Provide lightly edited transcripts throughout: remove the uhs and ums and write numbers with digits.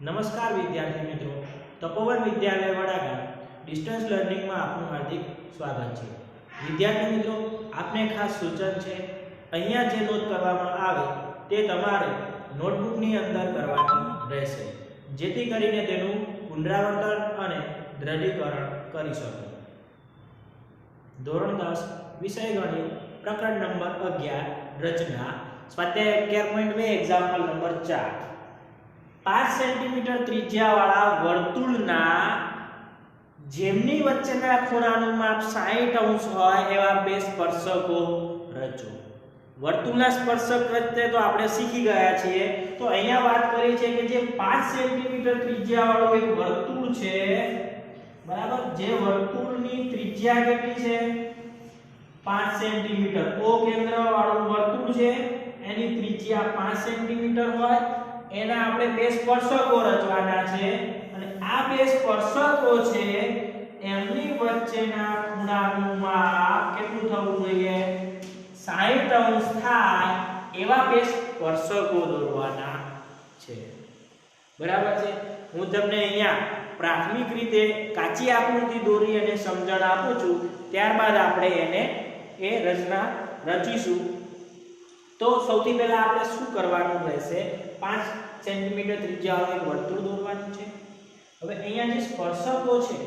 નમસ્કાર વિદ્યાર્થી મિત્રો, તપોવન વિદ્યાલય વડાગામ ડિસ્ટન્સ લર્નિંગમાં આપનું હાર્દિક સ્વાગત છે। વિદ્યાર્થી મિત્રો, આપને ખાસ સૂચન છે, અહીંયા જે નોંધ કરવામાં આવે તે તમારે નોટબુકની અંદર કરવાની રહેશે, જેથી કરીને તેનું પુનરાવર્તન અને દ્રઢીકરણ કરી શકો। ધોરણ 10 વિષય ગણિત પ્રકરણ નંબર 11 રચના સ્વાધ્યાય 11.2 એક્ઝામ્પલ નંબર 4 5 સેન્ટીમીટર ત્રિજ્યાવાળા વર્તુળના જેમની વચ્ચેના ખૂણાનું માપ 60 અંશ હોય એવા બે સ્પર્શકો રચો। વર્તુળના સ્પર્શક રચતે તો આપણે શીખી ગયા છીએ। તો અહીંયા વાત કરી છે કે જે 5 સેન્ટીમીટર ત્રિજ્યાવાળું એક વર્તુળ છે, બરાબર, જે વર્તુળની ત્રિજ્યા કેટલી છે? 5 સેન્ટીમીટર। ઓ કેન્દ્રવાળું વર્તુળ છે, એની ત્રિજ્યા 5 સેન્ટીમીટર હોય, એના આપણે બે સ્પર્શકો રચવાના છે અને આ બે સ્પર્શકો છે એમની વચ્ચેના ખૂણાનું માપ કેટલું થવું જોઈએ? 60 અંશ થાય એવા બે સ્પર્શકો દોરવાના છે, બરાબર છે। હું તમને અહીંયા પ્રાથમિક રીતે કાચી આકૃતિ દોરી અને સમજણ આપું છું, ત્યારબાદ આપણે એને એ રચના રચીશું। તો સૌથી પહેલા આપણે શું કરવાનું રહેશે? 5 સેન્ટીમીટર ત્રિજ્યાવાળું એક વર્તુળ દોરવાનું છે। હવે અહીંયા જે સ્પર્શકો છે,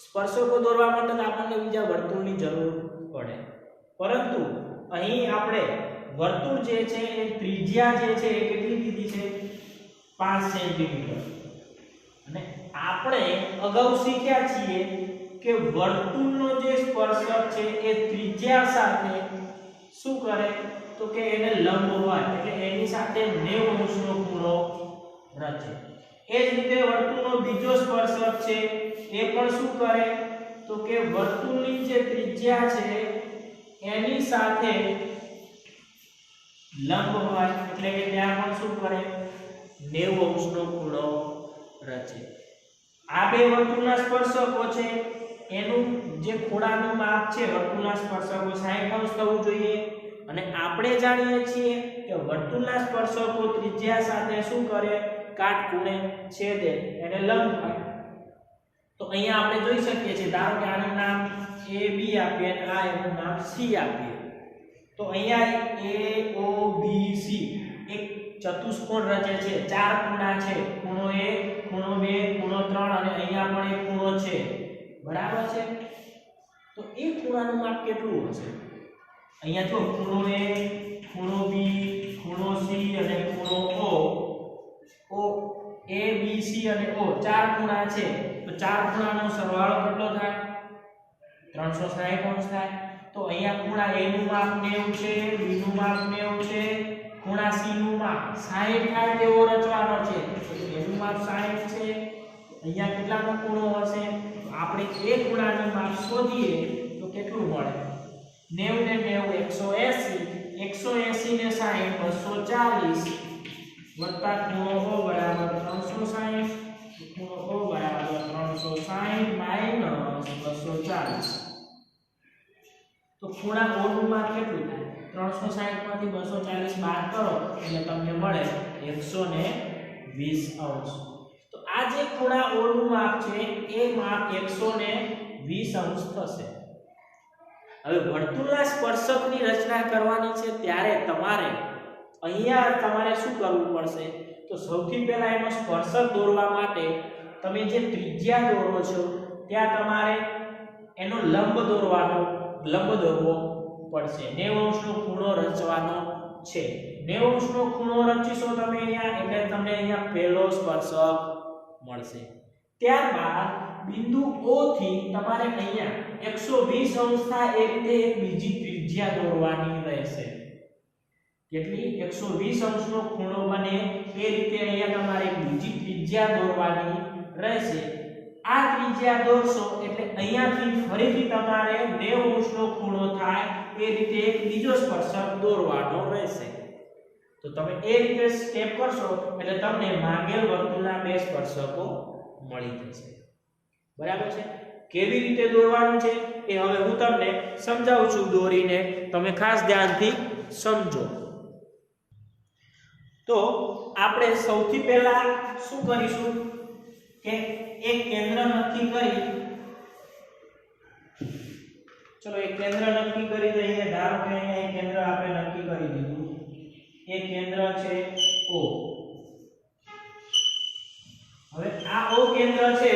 સ્પર્શકો દોરવા માટે તો આપણને બીજા વર્તુળની જરૂર પડે, પરંતુ અહીં આપણે વર્તુળ જે છે એ ત્રિજ્યા જે છે એ કેટલી લીધી છે? 5 સેન્ટીમીટર। અને આપણે અગાઉ શીખ્યા છીએ કે વર્તુળનો જે સ્પર્શક છે એ ત્રિજ્યા સાથે શું કરે? તો કે એને લંબ હોય એટલે એની સાથે 90 અંશનો ખૂણો રચે। એ જ રીતે વર્તુળનો બીજો સ્પર્શક છે એ પણ શું કરે? તો કે વર્તુળની જે ત્રિજ્યા છે એની સાથે લંબ હોય એટલે કે ત્યાં પણ શું કરે? 90 અંશનો ખૂણો રચે। આ બે વર્તુળના સ્પર્શકો છે, એનું જે ખૂણાનું માપ છે વર્તુળના સ્પર્શકો 60 અંશ થવું જોઈએ। અને આપણે જાણીએ છીએ કે વર્તુળના સ્પર્શકો ત્રિજ્યા સાથે શું કરે? કાટખૂણે છેદે, એને લંબ હોય। તો અહીંયા આપણે જોઈ શકીએ છીએ, ધારો કે આનું નામ AB આપીએ અને આ એનું નામ C આપીએ, તો અહીંયા AOBC એક ચતુષ્કોણ રચે છે। ચાર ખૂણા છે, ખૂણો 1, ખૂણો 2, ખૂણો 3 અને અહીંયા પણ એક ખૂણો છે, બરાબર છે। તો એ ખૂણાનું માપ કેટલું હશે? અહીંયા જો ખૂણો A, ખૂણો B, ખૂણો C અને ખૂણો O A B C અને O ચાર ખૂણા છે, તો ચાર ખૂણાનો સરવાળો કેટલો થાય? 360 અંશ થાય। તો અહીંયા ખૂણા A નું માપ 90 છે, B નું માપ 90 છે, ખૂણા C નું માપ 60 થાય તેવો રચવાનો છે, તો A નું માપ 60 છે। અહીંયા કેટલાનો ખૂણો હશે? આપણે એ ખૂણાનું માપ શોધીએ તો કેટલું મળે? 90 ને 90 180 ને 60 240 વત્તા ખૂણો O બરાબર 360, ખૂણો O બરાબર 360 માઈનસ 240, તો ખૂણા O નું માપ કેટલું થાય? 360 માંથી 240 બાદ કરો એટલે તમને મળે 120 અંશ। તો આ જે ખૂણા O નું માપ છે એ માપ 120 અંશ થશે। હવે વર્તુળના સ્પર્શકની રચના કરવાની છે ત્યારે તમારે અહીંયા શું કરવું પડશે? તો સૌથી પહેલા એનો સ્પર્શક દોરવા માટે તમે જે ત્રિજ્યા દોરો છો ત્યાં તમારે એનો લંબ દોરવો પડશે। 90 અંશનો ખૂણો રચવાનો છે। 90 અંશનો ખૂણો રચીશો તમે અહીંયા એટલે તમને અહીંયા પહેલો સ્પર્શક મળશે। ત્યારબાદ બિંદુ O થી તમારે અહીંયા 120 અંશ થાય એ રીતે એક બીજી ત્રિજ્યા દોરવાની રહેશે। કેટલી? 120 અંશનો ખૂણો બને એ રીતે અહીંયા તમારે એક બીજી ત્રિજ્યા દોરવાની રહેશે। આ ત્રિજ્યા દોરશો એટલે અહીંયાથી ફરીથી તમારે 90 અંશનો ખૂણો થાય એ રીતે એક બીજો સ્પર્શક દોરવાનો રહેશે। તો તમે એ રીતે સ્ટેપ કરશો એટલે તમને માંગેલ વર્તુળના બે સ્પર્શકો મળી જશે, બરાબર છે। કેવી રીતે દોરવાનું છે એ હવે હું તમને સમજાવું છું દોરીને, તમે ખાસ ધ્યાનથી સમજો। તો આપણે સૌથી પહેલા શું કરીશું કે એક કેન્દ્ર નક્કી કરી, ચલો એક કેન્દ્ર નક્કી કરી દઈએ. ધારો કે અહીંયા એક કેન્દ્ર આપણે નક્કી કરી દીધું. એક કેન્દ્ર છે O. હવે આ O કેન્દ્ર છે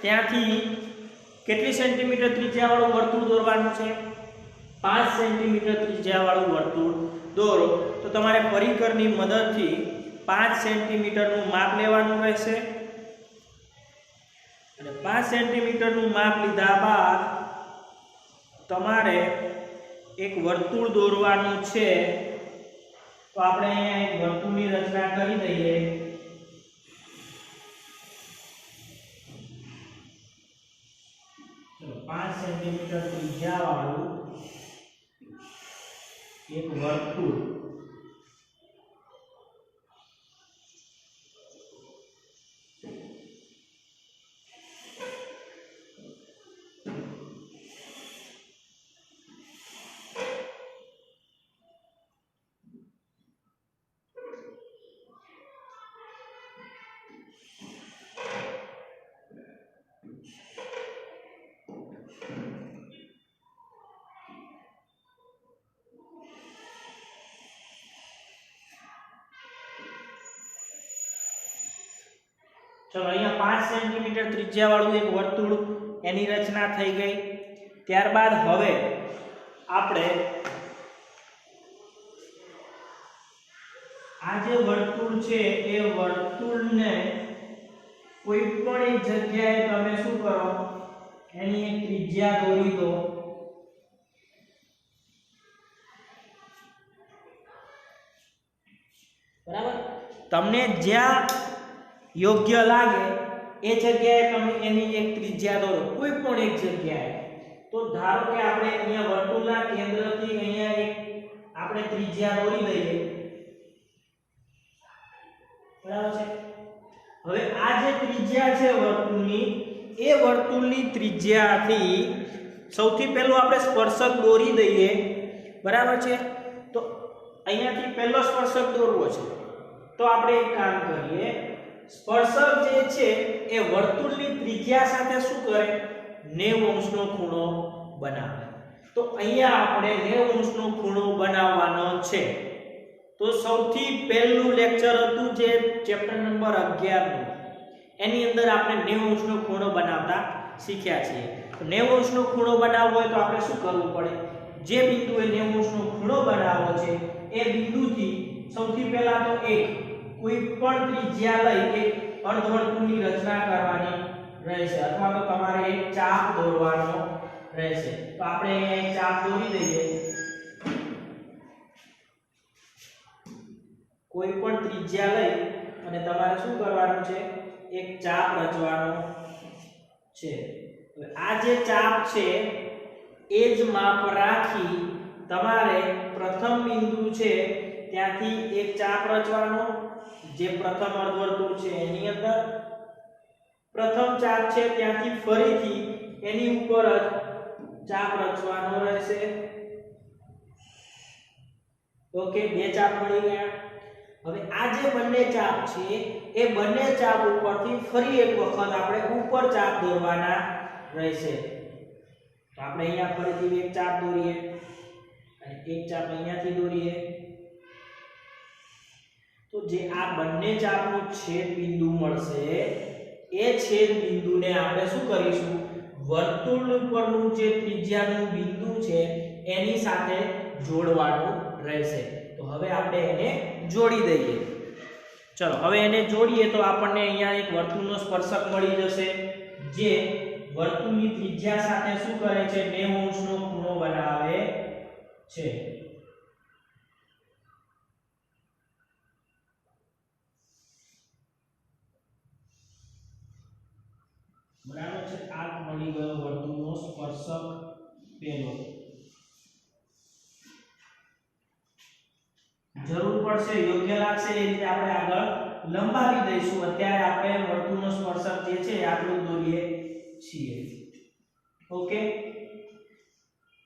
ત્યાંથી કેટલી સેન્ટીમીટર ત્રિજ્યાવાળું વર્તુળ દોરવાનું છે? 5 સેન્ટીમીટર ત્રિજ્યાવાળું વર્તુળ દોરો. તો તમારે પરિકરની મદદથી 5 સેન્ટીમીટરનું માપ લેવાનું રહેશે અને 5 સેન્ટીમીટરનું માપ લીધા બાદ તમારે એક વર્તુળ દોરવાનું છે. તો આપણે અહીંયા એક વર્તુળની રચના કરી દઈએ. ચલો 5 સેન્ટીમીટર ત્રિજ્યાવાળું એક વર્તુળ. ચલો અહીંયા 5 સેન્ટીમીટર ત્રિજ્યાવાળું એક વર્તુળ એની રચના થઈ ગઈ. ત્યારબાદ હવે આપણે આ જે વર્તુળ છે એ વર્તુળને કોઈ પણ એક જગ્યાએ તમે શું કરો, એની એક ત્રિજ્યા દોરી દો. બરાબર? તમને જ્યાં યોગ્ય લાગે એ જગ્યાએ તમે એની એક ત્રિજ્યા દોરો, કોઈ પણ એક જગ્યાએ. તો ધારો કે આપણે અહીંયા વર્તુળના કેન્દ્રથી અહીંયા એક આપણે ત્રિજ્યા દોરી લઈએ. બરાબર છે? હવે આ જે ત્રિજ્યા છે વર્તુળની, એ વર્તુળની ત્રિજ્યાથી સૌથી પહેલું આપણે સ્પર્શક દોરી દઈએ. બરાબર છે? તો અહીંયાથી પહેલો સ્પર્શક દોરવો છે. તો આપણે એક કામ કરીએ, સ્પર્શક જે છે એ વર્તુળની ત્રિજ્યા સાથે શું કરે, 90 અંશનો ખૂણો બનાવે. તો અહીંયા આપણે 90 અંશનો ખૂણો બનાવવાનો છે. તો સૌથી પહેલું લેક્ચર હતું જે ચેપ્ટર નંબર 11 નું, એની અંદર આપણે 90 અંશનો ખૂણો બનાવતા શીખ્યા છીએ. તો 90 અંશનો ખૂણો બનાવવો હોય તો આપણે શું કરવું પડે? જે બિંદુએ 90 અંશનો ખૂણો બનાવવો છે એ બિંદુથી સૌથી પહેલા તો એક કોઈ પણ ત્રિજ્યા લઈ એક અર્ધવર્તુળની રચના કરવાની રહેશે, અથવા તો તમારે એક ચાપ દોરવાનો રહેશે. તો આપણે અહીંયા એક ચાપ દોરી દઈએ. કોઈ પણ ત્રિજ્યા લઈ અને તમારે શું કરવાનું છે, એક ચાપ રચવાનો છે. આ જે ચાપ છે એ જ માપ રાખી તમારે પ્રથમ બિંદુ છે ત્યાંથી એક ચાપ રચવાનો, જે પ્રથમ અર્ધવર્તુળ છે એની અંદર પ્રથમ ચાપ છે ત્યાંથી ફરીથી એની ઉપર જ ચાપ રચવાનો રહેશે. ઓકે, બે ચાપ મળી ગયા. હવે આ જે બંને ચાપ છે એ બંને ચાપ ઉપરથી ફરી એક વખત આપણે ઉપર ચાપ દોરવાના રહેશે. તો આપણે અહીંયા ફરીથી એક ચાપ દોરીએ અને એક ચાપ અહીંયાથી દોરીએ. તો જે આ બંને ચાપનું છેદ બિંદુ મળશે એ છેદ બિંદુને આપણે શું કરીશું, વર્તુળ ઉપરનું જે ત્રિજ્યાનું બિંદુ છે એની સાથે જોડવાનું રહેશે. તો હવે આપણે એને જોડી દઈએ. ચલો હવે એને જોડીએ તો આપણને અહીંયા એક વર્તુળનો સ્પર્શક મળી જશે જે વર્તુળની ત્રિજ્યા સાથે શું કરે છે, 90 અંશનો ખૂણો બનાવે છે. બરાબર છે? આ મળી ગયો વર્તુળનો સ્પર્શક પહેલો. જરૂર પડશે, યોગ્ય લાગશે એ રીતે આપણે આગળ લંબાવી દઈશું. અત્યારે આપણે વર્તુળનો સ્પર્શક જે છે આટલું દોરીએ છીએ. ઓકે,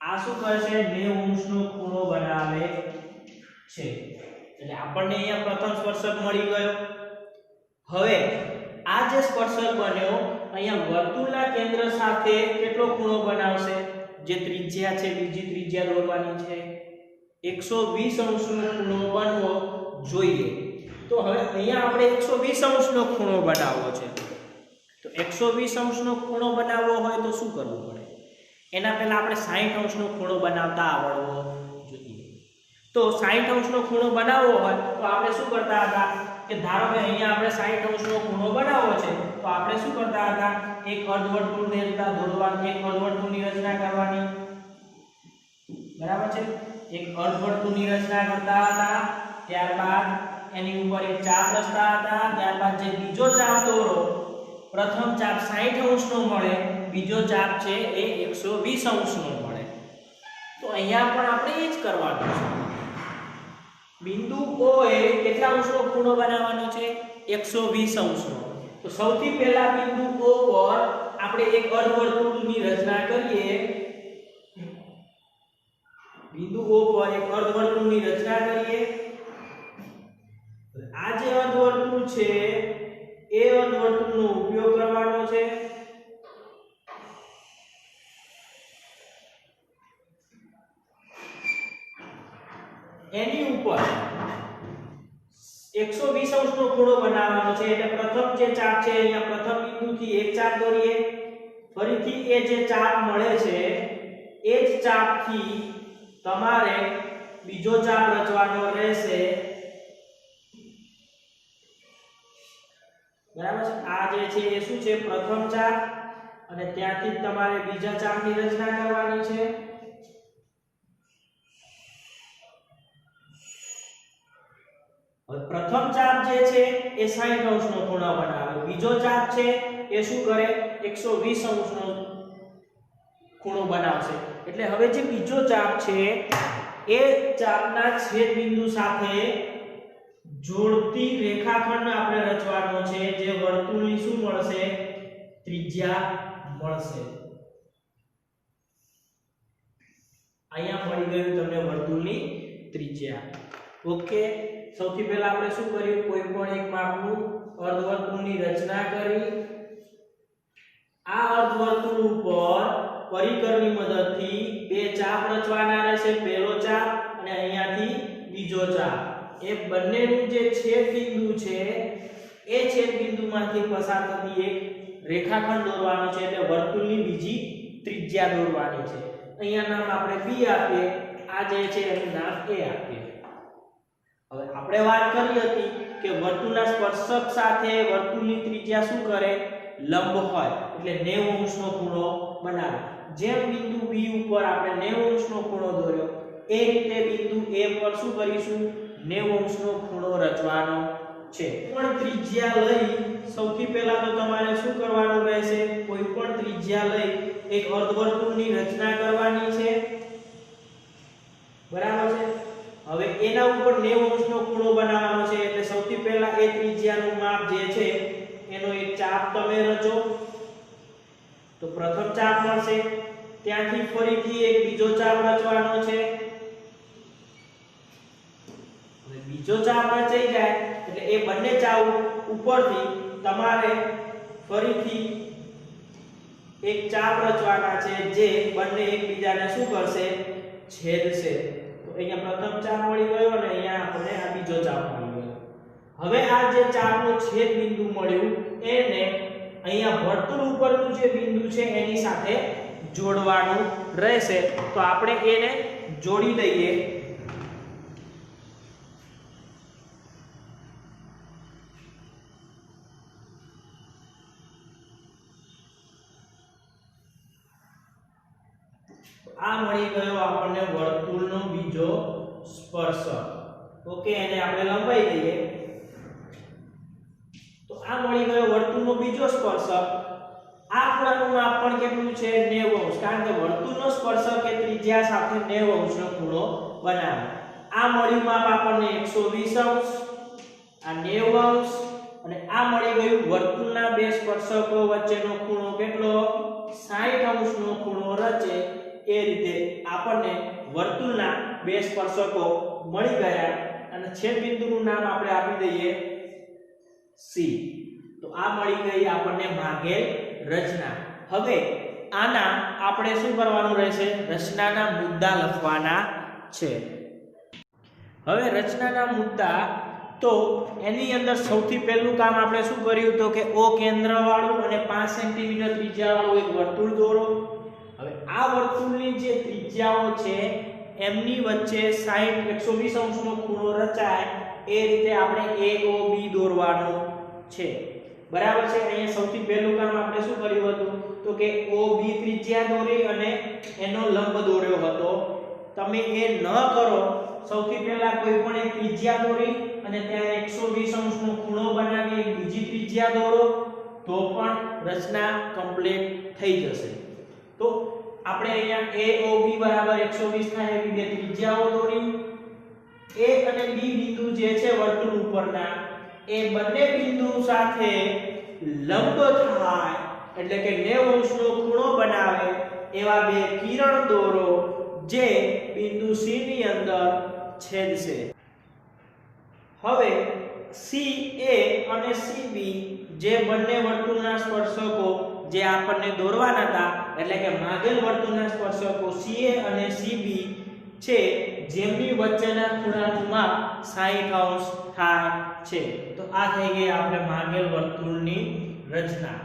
આ શું કરે છે, 90 અંશનો ખૂણો બનાવે છે. એટલે આપણને અહીંયા પ્રથમ સ્પર્શક મળી ગયો. હવે આ જે સ્પર્શક બન્યો અહીંયા વર્તુળના કેન્દ્ર સાથે કેટલો ખૂણો બનાવશે? જે ત્રિજ્યા છે, બીજી ત્રિજ્યા દોરવાની છે, 120 અંશનો ખૂણો બનવો જોઈએ. તો હવે અહીંયા આપણે 120 અંશનો ખૂણો બનાવવો છે. તો 120 અંશનો ખૂણો બનાવવો હોય તો શું કરવું પડે? એના પહેલા આપણે 60 અંશનો ખૂણો બનાવતા આવડવો જોઈએ. તો 60 અંશનો ખૂણો બનાવવો હોય તો આપણે શું કરતા હતા કે ધારો કે અહીંયા આપણે 60 અંશનો ખૂણો બનાવવો છે તો આપણે શું કરતા હતા? એક અર્ધવર્તુળને દોરવાની, એક અર્ધવર્તુળની રચના કરવાની. બરાબર છે? એક અર્ધવર્તુળની રચના કરતા હતા, ત્યારબાદ એની ઉપર એક ચાપ રચતા હતા, ત્યારબાદ જે બીજો ચાપ દોરો, પ્રથમ ચાપ 60 અંશનો મળે, બીજો ચાપ છે એ 120 અંશનો મળે. તો અહીંયા પણ આપણે એ જ કરવાનું છે. બિંદુ O એ કેટલા અંશનો ખૂણો બનાવવાનો છે? 120 અંશનો. તો સૌથી પહેલા બિંદુ O પર આપણે એક અર્ધવર્તુળની રચના કરીએ. બિંદુ O પર એક અર્ધવર્તુળની રચના કરીએ. આ જે અર્ધવર્તુળ છે એ અર્ધવર્તુળનો ઉપયોગ કરવાનો છે. એની ઉપર 120 અંશનો ખૂણો બનાવવાનો છે. એટલે પ્રથમ જે ચાપ છે અહીંયા પ્રથમ બિંદુથી એક ચાપ દોરીએ, ફરીથી એ જે ચાપ મળે છે એ જ ચાપથી તમારે બીજો ચાપ રચવાનો રહેશે. બરાબર છે? આ જે છે એ શું છે? પ્રથમ ચાપ, અને ત્યાંથી તમારે બીજા ચાપની રચના કરવાની છે. પ્રથમ ચાપ જે છે એ 60 અંશનો ખૂણો બનાવે, બીજો ચાપ છે એ શું કરે? 120 અંશનો ખૂણો બનાવશે. એટલે હવે જે બીજો ચાપ છે એ ચાપના છેદ બિંદુ સાથે જોડતી રેખાખંડ આપણે રચવાનો છે, જે વર્તુળની શું મળશે? ત્રિજ્યા મળશે. અહીંયા મળી ગયું તમને વર્તુળની ત્રિજ્યા. ઓકે, સૌથી પહેલા આપણે શું કર્યું? કોઈ પણ એક માપનું અર્ધવર્તુળની રચના કરી. આ અર્ધવર્તુળ ઉપર પરિકરની મદદથી બે ચાપ રચવાના રહેશે. પહેલો ચાપ અને અહીંયાથી બીજો ચાપ. એ બંનેનું જે છેદ બિંદુ છે એ છેદ બિંદુમાંથી પસાર થતી એક રેખાખંડ દોરવાનો છે. એટલે વર્તુળની બીજી ત્રિજ્યા દોરવાની છે. અહીંયા નામ આપણે B આપીએ, આ જે છે એનું નામ A આપીએ. હવે આપણે વાત કરી હતી કે વર્તુળના સ્પર્શક સાથે વર્તુળની ત્રિજ્યા શું કરે? લંબ હોય એટલે 90 અંશનો ખૂણો બનાવે. જેમ બિંદુ B ઉપર આપણે 90 અંશનો ખૂણો દોર્યો એ રીતે બિંદુ A પર શું કરીશું? 90 અંશનો ખૂણો રચવાનો છે. પણ ત્રિજ્યા લઈ સૌથી પહેલા તો તમારે શું કરવાનું રહેશે? કોઈ પણ ત્રિજ્યા લઈ એક અર્ધવર્તુળની રચના કરવાની છે. બરાબર છે? હવે એના ઉપર 90 અંશનો ખૂણો બનાવવાનો છે. એટલે સૌથી પહેલા એ ત્રિજ્યાનું માપ જે છે એનો એક ચાપ તમે રચો. તો પ્રથમ ચાપ મળશે, ત્યાંથી ફરીથી એક બીજો ચાપ રચવાનો છે. હવે બીજો ચાપ રચાઈ જાય એટલે એ બંને ચાપ ઉપરથી તમારે ફરીથી એક ચાપ રચવાના છે, જે બંને એકબીજાને શું કરશે? છેદશે. અહીંયા પ્રથમ ચાપ મળી ગયો અને અહીંયા આપણે આ બીજો ચાપ મળી ગયો. હવે આ જે ચાપનો છેદ બિંદુ મળ્યું એને અહીંયા વર્તુળ ઉપરનું જે બિંદુ છે એની સાથે જોડવાનું રહેશે. તો આપણે એને જોડી દઈએ. આ મળી ગયો આપણને વર્તુળનો બીજો સ્પર્શક. ઓકે, એને આપણે લંબાઈ દઈએ. તો આ મળી ગયો વર્તુળનો બીજો સ્પર્શક. આ ખૂણાનું માપ પણ કેટલું છે? 90 અંશ. કારણ કે વર્તુળનો સ્પર્શક એ ત્રિજ્યા સાથે 90 અંશનો ખૂણો બનાવે. આ મળ્યું માપ આપણને 120 અંશ, આ 90 અંશ, અને આ મળી ગયું વર્તુળના બે સ્પર્શકો વચ્ચેનો ખૂણો કેટલો? 60 અંશનો ખૂણો રચે. એ રીતે આપણને વર્તુળના બે સ્પર્શકો મળી ગયા. અને છેદ બિંદુનું નામ આપણે આપી દઈએ C. તો આ મળી ગઈ આપણને ભાગેલ રચના. હવે આના આપણે શું કરવાનું રહેશે? રચનાના મુદ્દા લખવાના છે. હવે રચનાના મુદ્દા તો એની અંદર સૌથી પહેલું કામ આપણે શું કર્યું તો કે O કેન્દ્ર વાળું અને 5 સેન્ટીમીટર ત્રિજ્યા વાળું એક વર્તુળ દોરો. હવે આ વર્તુળની જે ત્રિજ્યાઓ છે એમની વચ્ચે 60 120 અંશનો ખૂણો રચાય એ રીતે આપણે AOB દોરવાનું છે. બરાબર છે. અહીંયા સૌથી પહેલું કામ આપણે શું કર્યું હતું તો કે OB ત્રિજ્યા દોરી અને એનો લંબ દોર્યો હતો. તમે એ ન કરો, સૌથી પહેલા કોઈ પણ એક ત્રિજ્યા દોરી અને ત્યાં 120 અંશનો ખૂણો બનાવી એક બીજી ત્રિજ્યા દોરો તો પણ રચના કમ્પ્લીટ થઈ જશે. તો આપણે અહીંયા AOB બરાબર 120 થાય એવી બે ત્રિજ્યાઓ દોરી. A અને B બિંદુ જે છે વર્તુળ ઉપરના એ બંને બિંદુ સાથે લંબ થાય એટલે કે 90 અંશનો ખૂણો બનાવે એવા બે કિરણ દોરો જે બિંદુ C ની અંદર છેદશે. હવે CA અને CB જે બંને વર્તુળના સ્પર્શકો જે આપણને દોરવાના હતા એટલે કે માગેલ વર્તુળના સ્પર્શકો CA અને CB છે જેમની વચ્ચેના ખૂણાનું માપ 60 અંશ થાય છે. તો આ થઈ ગઈ આપણે માગેલ વર્તુળની રચના.